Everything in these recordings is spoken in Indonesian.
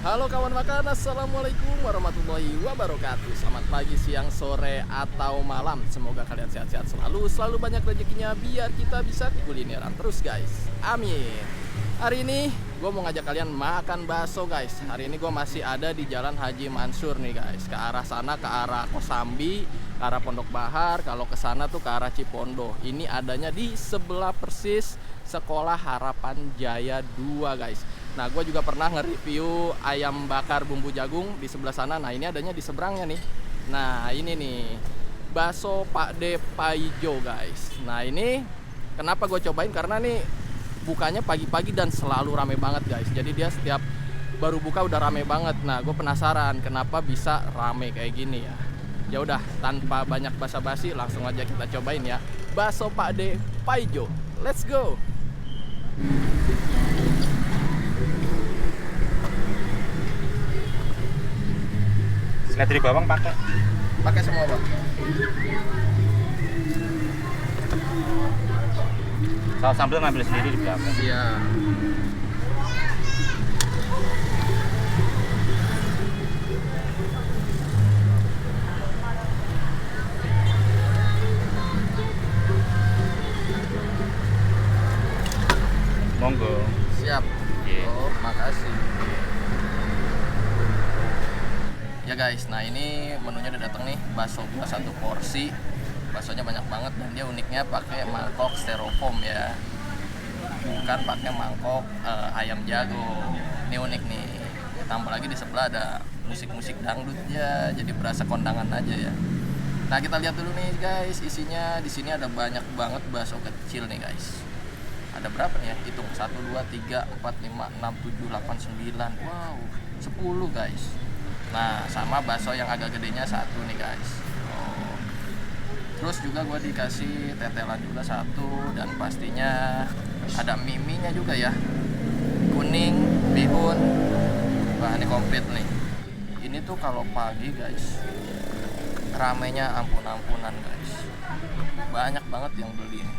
Halo kawan makan, assalamualaikum warahmatullahi wabarakatuh. Selamat pagi, siang, sore, atau malam. Semoga kalian sehat-sehat selalu banyak rezekinya biar kita bisa kulineran terus guys. Amin. Hari ini gue mau ngajak kalian makan bakso guys. Hari ini gue masih ada di Jalan Haji Mansur nih guys. Ke arah sana, ke arah Kosambi, ke arah Pondok Bahar. Kalau ke sana tuh ke arah Cipondo. Ini adanya di sebelah persis Sekolah Harapan Jaya 2 guys. Nah, gue juga pernah nge-review ayam bakar bumbu jagung di sebelah sana. Nah, ini adanya di seberangnya nih. Nah, ini nih bakso Pak De Paijo guys. Nah, ini kenapa gue cobain, karena nih bukanya pagi-pagi dan selalu rame banget guys. Jadi dia setiap baru buka udah rame banget. Nah, gue penasaran kenapa bisa rame kayak gini ya. Ya udah, tanpa banyak basa-basi langsung aja kita cobain ya. Bakso Pak De Paijo. Let's go. Seledri bawang pakai Semua bang. saus sambal ngambil sendiri di belakang. Iya. Monggo. Siap. Oh, makasih. Ya guys, nah ini menunya udah datang nih. Bakso gua 1 porsi. Baksonya banyak banget dan dia uniknya pakai mangkok styrofoam ya. Bukan pakai mangkok ayam jago. Ini unik nih. Tambah lagi di sebelah ada musik-musik dangdut ya. Jadi berasa kondangan aja ya. Nah, kita lihat dulu nih guys, isinya. Di sini ada banyak banget bakso kecil nih guys. Ada berapa nih ya? Hitung 1, 2, 3, 4, 5, 6, 7, 8, 9. Wow, 10 guys. Nah, sama bakso yang agak gedenya 1 nih guys. Oh. Terus juga gue dikasih tetelan juga 1. Dan pastinya ada mie-nya juga ya. Kuning, bihun. Wah, ini komplit nih. Ini tuh kalau pagi guys, ramenya ampun-ampunan guys. Banyak banget yang beli nih.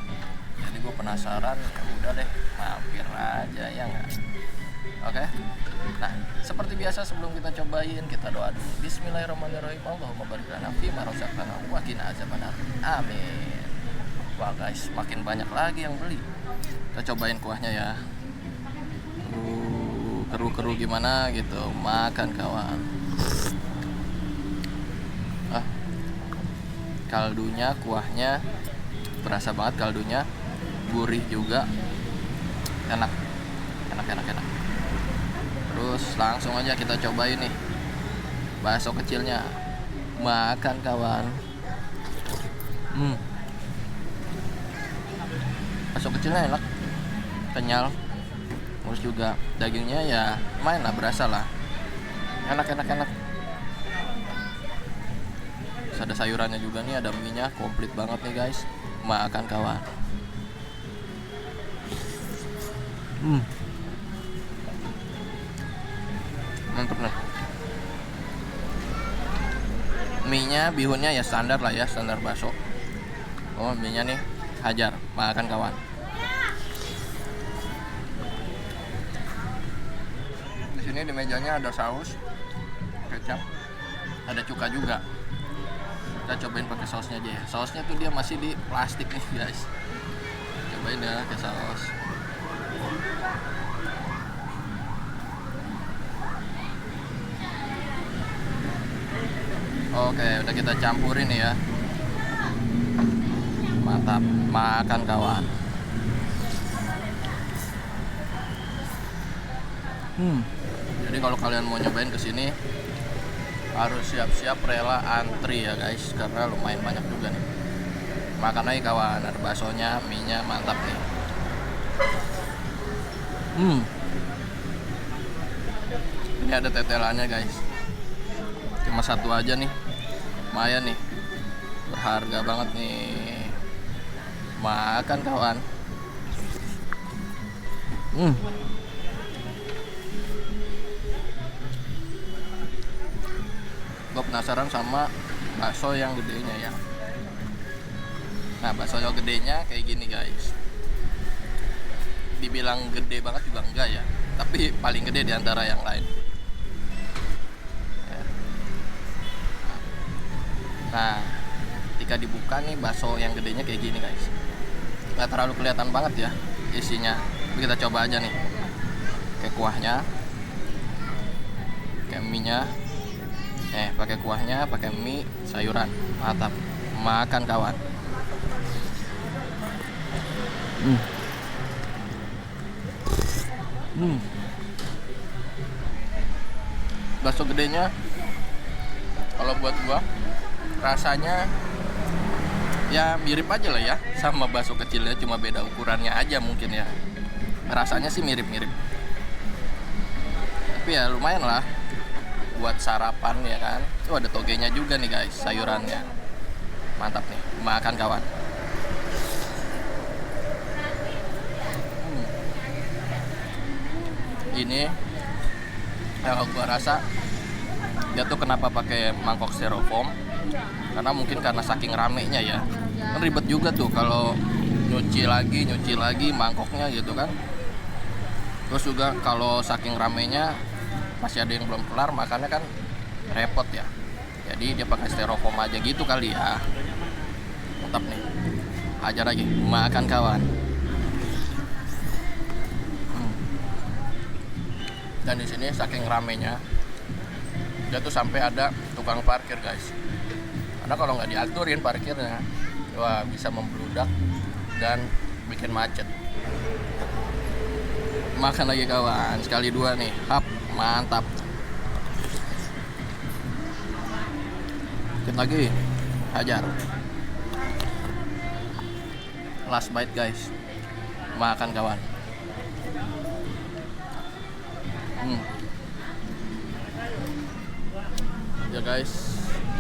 Jadi gue penasaran, ya udah deh, mampir aja ya nggak. Oke. Nah, seperti biasa sebelum kita cobain, kita doa dulu. Bismillahirrahmanirrahim. Allahumma barik lana fi ma razaqtana wa qina azabannar. Amin. Wah guys, makin banyak lagi yang beli. Kita cobain kuahnya ya. Keru-keru gimana gitu. Makan kawan. Kaldunya, kuahnya berasa banget kaldunya. Gurih juga, enak. Terus langsung aja kita cobain nih bakso kecilnya. Makan kawan. Bakso kecilnya enak, kenyal. Terus juga dagingnya ya main lah, berasa lah. Enak. Terus ada sayurannya juga nih, ada mie-nya, komplit banget nih guys. Makan kawan. Mantap nih. Mie-nya, bihunnya ya standar lah ya, standar bakso. Oh, mie-nya nih hajar. Makan kawan. Di sini di mejanya ada saus, kecap, ada cuka juga. Kita cobain pakai sausnya aja ya. Sausnya tuh dia masih di plastik nih guys. Cobain ya ke saus. Oke, udah kita campurin ya. Mantap, makan kawan. Jadi kalau kalian mau nyobain kesini harus siap-siap rela antri ya guys, karena lumayan banyak juga nih. Makan aja kawan, ada baksonya, mie-nya mantap nih. Ini ada tetelannya guys. Cuma 1 aja nih. Lumayan nih. Berharga banget nih. Makan kawan. Gue penasaran sama bakso yang gedenya ya. Nah, bakso yang gedenya kayak gini guys. Dibilang gede banget juga enggak ya, tapi paling gede di antara yang lain. suka nih bakso yang gedenya kayak gini guys. Nggak terlalu kelihatan banget ya isinya. Tapi kita coba aja nih. Pakai kuahnya, pakai mie-nya. Pakai kuahnya, pakai mie, sayuran. Mantap. Makan kawan. Bakso gedenya kalau buat gua rasanya ya mirip aja lah ya sama bakso kecilnya, cuma beda ukurannya aja mungkin ya. Rasanya sih mirip-mirip. Tapi ya lumayan lah buat sarapan ya kan. Tuh ada togenya juga nih guys, sayurannya. Mantap nih, makan kawan. Ini yang gua rasa dia tuh kenapa pakai mangkok styrofoam, karena mungkin karena saking ramenya ya, kan ribet juga tuh kalau nyuci lagi mangkoknya gitu kan. Terus juga kalau saking ramenya masih ada yang belum kelar, makannya kan repot ya. Jadi dia pakai styrofoam aja gitu kali ya. Mantap nih, ajar lagi, makan kawan. Dan di sini saking ramenya dia tuh sampai ada tukang parkir guys. Karena kalau nggak diaturin parkirnya, wah bisa membludak dan bikin macet. Makan lagi kawan, sekali dua nih, hap, mantap. Dikit lagi, hajar. Last bite guys, makan kawan. Ya guys,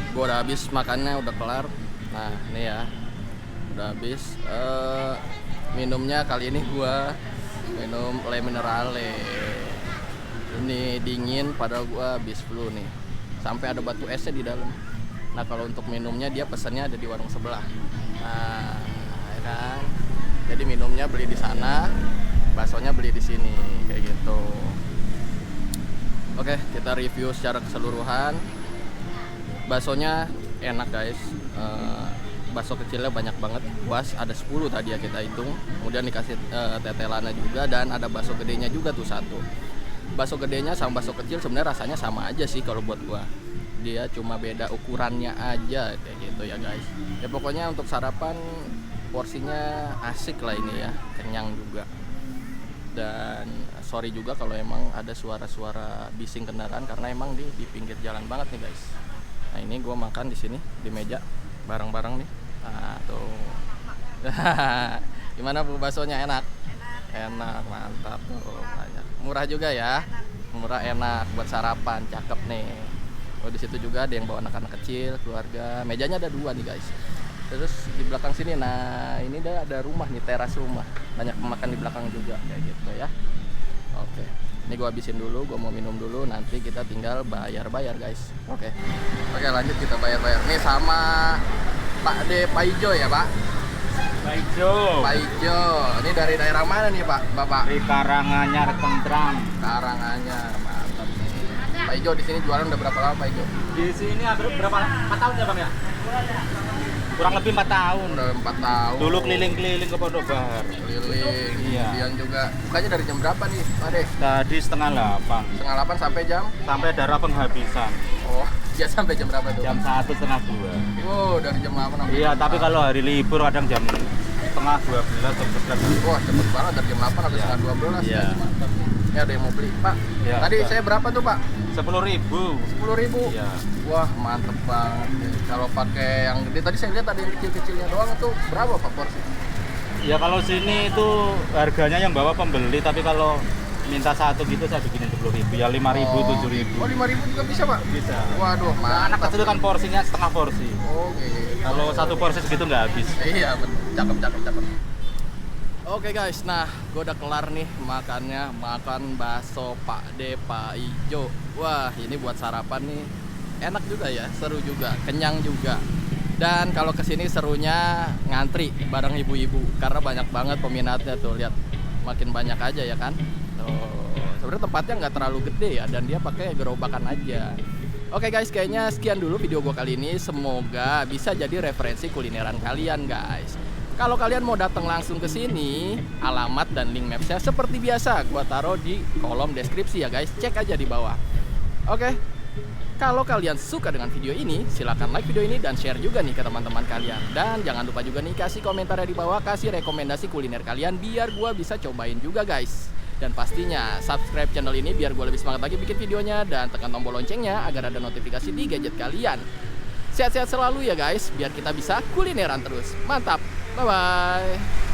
gue udah habis makannya, udah kelar. Nah ini ya, udah habis. Minumnya kali ini gue minum Le Minerale. Ini dingin, padahal gue habis flu nih. Sampai ada batu esnya di dalam. Nah kalau untuk minumnya dia pesannya ada di warung sebelah. Nah, ya kan. Jadi minumnya beli di sana, baksonya beli di sini, kayak gitu. Oke, kita review secara keseluruhan. Baksonya enak guys. Bakso kecilnya banyak banget. Puas, ada 10 tadi ya kita hitung. Kemudian dikasih tetelannya juga, dan ada bakso gedenya juga tuh satu. Bakso gedenya sama bakso kecil sebenarnya rasanya sama aja sih kalau buat gua. Dia cuma beda ukurannya aja kayak gitu ya guys. Ya pokoknya untuk sarapan porsinya asik lah ini ya, kenyang juga. Dan sorry juga kalau emang ada suara-suara bising kendaraan, karena emang di pinggir jalan banget nih guys. Nah ini gue makan di sini di meja bareng-bareng nih. Nah tuh. Gimana bu, baksonya enak? Enak, mantap tuh. Banyak. Murah juga ya, murah, enak buat sarapan, cakep nih. Oh di situ juga ada yang bawa anak-anak kecil, keluarga. Mejanya ada 2 nih guys. Terus di belakang sini, nah ini ada rumah nih, teras rumah. Banyak pemakan di belakang juga kayak gitu ya. Oke, ini gue habisin dulu, gue mau minum dulu, nanti kita tinggal bayar guys. Oke, lanjut kita bayar. Nih sama Pak Ijo ya Pak? Pak Ijo. Ini dari daerah mana nih Pak, Bapak? Di Karanganyar Tentram. Karanganyar, mantap nih. Pak Ijo di sini jualan udah berapa lama Pak Ijo? Di sini berapa? 4 tahun ya Bang ya? Kurang lebih 4 tahun. Udah 4 tahun. Dulu keliling-keliling ke Pondok Bahar. Keliling. Iya. Kemudian juga bukanya dari jam berapa nih Pak De? Tadi setengah 8. Setengah 8 sampai jam? Sampai darah penghabisan. Oh, dia sampai jam berapa tuh? Jam 1 setengah 2. Oh, dari jam 8 sampai Iya, jam tapi 4. kalau hari libur kadang jam setengah 12 jam 11. Wah, cepet banget dari jam 8 sampai Iya. setengah 12. Iya. Mantap. Ini ada yang mau beli, Pak. Iya, Tadi Pak. saya berapa tuh, Pak? 10.000. 10.000. Iya. Wah, mantep banget. Kalau pakai yang gede, tadi saya lihat ada yang kecil-kecilnya doang, itu berapa Pak porsi? Ya kalau sini itu harganya yang bawa pembeli, tapi kalau minta satu gitu saya bikinin 10.000. Ya 5.000, 7.000. Oh, 5.000 juga bisa, Pak? Bisa. Waduh, Anak mantap. kecil kan porsinya setengah porsi. Oh, gitu. Kalau satu porsi segitu nggak habis. Iya, betul. Cakep. Oke guys, nah gue udah kelar nih makannya. Makan bakso Pak Ijo. Wah, ini buat sarapan nih. Enak juga ya, seru juga, kenyang juga. Dan kalau kesini serunya ngantri bareng ibu-ibu, karena banyak banget peminatnya tuh. Lihat, makin banyak aja ya kan. Tuh, sebenarnya tempatnya nggak terlalu gede ya, dan dia pakai gerobakan aja. Oke guys, kayaknya sekian dulu video gue kali ini. Semoga bisa jadi referensi kulineran kalian guys. Kalau kalian mau datang langsung ke sini, alamat dan link mapsnya seperti biasa gue taruh di kolom deskripsi ya guys. Cek aja di bawah. Oke, kalau kalian suka dengan video ini, silahkan like video ini dan share juga nih ke teman-teman kalian. Dan jangan lupa juga nih kasih komentar di bawah, kasih rekomendasi kuliner kalian biar gue bisa cobain juga guys. Dan pastinya subscribe channel ini biar gue lebih semangat lagi bikin videonya. Dan tekan tombol loncengnya agar ada notifikasi di gadget kalian. Sehat-sehat selalu ya guys, biar kita bisa kulineran terus. Mantap, bye-bye.